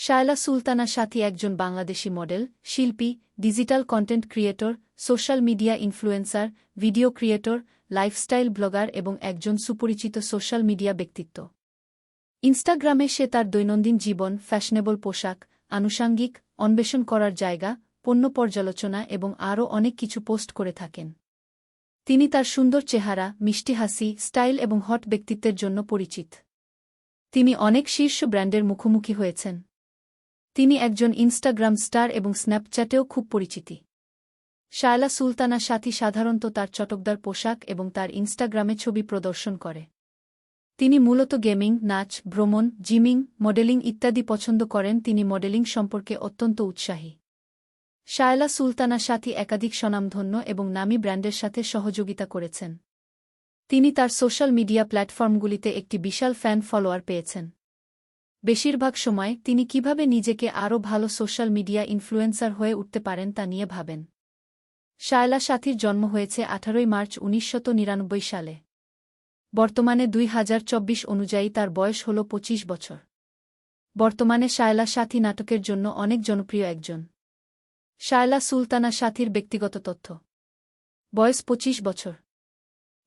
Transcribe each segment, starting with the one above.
শায়লা সুলতানা সাথী একজন বাংলাদেশী মডেল, শিল্পী, digital content creator, social media influencer, video creator, lifestyle blogger এবং একজন সুপরিচিত সোশ্যাল মিডিয়া ব্যক্তিত্ব। ইনস্টাগ্রামে সে তার দৈনন্দিন জীবন, ফ্যাশনেবল পোশাক, আনুষাঙ্গিক, অন্বেষণ করার জায়গা, পণ্য পর্যালোচনা এবং আরও অনেক কিছু পোস্ট করে থাকেন। তিনি তার সুন্দর চেহারা, মিষ্টি হাসি, স্টাইল এবং হট ব্যক্তিত্বের জন্য পরিচিত। তিনি অনেক শীর্ষ ব্র্যান্ডের মুখোমুখি হয়েছেন। তিনি একজন ইনস্টাগ্রাম স্টার এবং স্ন্যাপচ্যাটেও খুব পরিচিতি। শায়লা সুলতানা সাথী সাধারণত তার চটকদার পোশাক এবং তার ইনস্টাগ্রামে ছবি প্রদর্শন করে। তিনি মূলত গেমিং, নাচ, ভ্রমণ, জিমিং, মডেলিং ইত্যাদি পছন্দ করেন। তিনি মডেলিং সম্পর্কে অত্যন্ত উৎসাহী। শায়লা সুলতানা সাথী একাধিক স্বনামধন্য এবং নামী ব্র্যান্ডের সাথে সহযোগিতা করেছেন। তিনি তার সোশ্যাল মিডিয়া প্ল্যাটফর্মগুলিতে একটি বিশাল ফ্যান ফলোয়ার পেয়েছেন। বেশিরভাগ সময় তিনি কিভাবে নিজেকে আরও ভালো সোশ্যাল মিডিয়া ইনফ্লুয়েন্সার হয়ে উঠতে পারেন তা নিয়ে ভাবেন। শায়লা সাথীর জন্ম হয়েছে 18 মার্চ 1999 সালে। বর্তমানে 2024 অনুযায়ী তার বয়স হল 25 বছর। বর্তমানে শায়লা সাথী নাটকের জন্য অনেক জনপ্রিয় একজন। শায়লা সুলতানা সাথীর ব্যক্তিগত তথ্য: বয়স 25 বছর,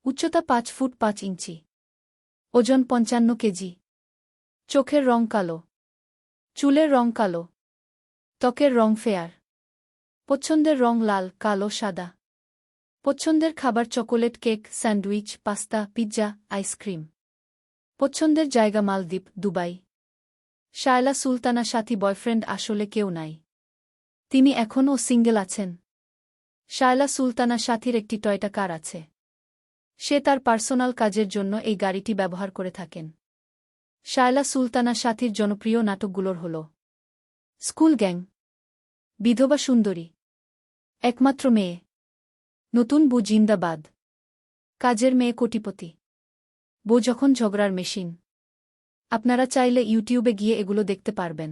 উচ্চতা 5 ফুট 5 ইঞ্চি, ওজন 55 কেজি, চোখের রং কালো, চুলের রং কালো, ত্বকের রং ফেয়ার, পছন্দের রং লাল, কালো, সাদা, পছন্দের খাবার chocolate, cake, sandwich, pasta, pizza, ice cream, পছন্দের জায়গা মালদ্বীপ, দুবাই। শায়লা সুলতানা সাথী বয়ফ্রেন্ড আসলে কেউ নাই। তিনি এখনও সিঙ্গেল আছেন। শায়লা সুলতানা সাথীর একটি টয়োটা কার আছে। সে তার পার্সোনাল কাজের জন্য এই গাড়িটি ব্যবহার করে থাকেন। শায়লা সুলতানা সাথীর জনপ্রিয় নাটকগুলোর হল স্কুল গ্যাং, বিধবা সুন্দরী, একমাত্র মেয়ে, নতুন বউ জিন্দাবাদ, কাজের মেয়ে, কোটিপতি, বউ যখন ঝগড়ার মেশিন। আপনারা চাইলে ইউটিউবে গিয়ে এগুলো দেখতে পারবেন।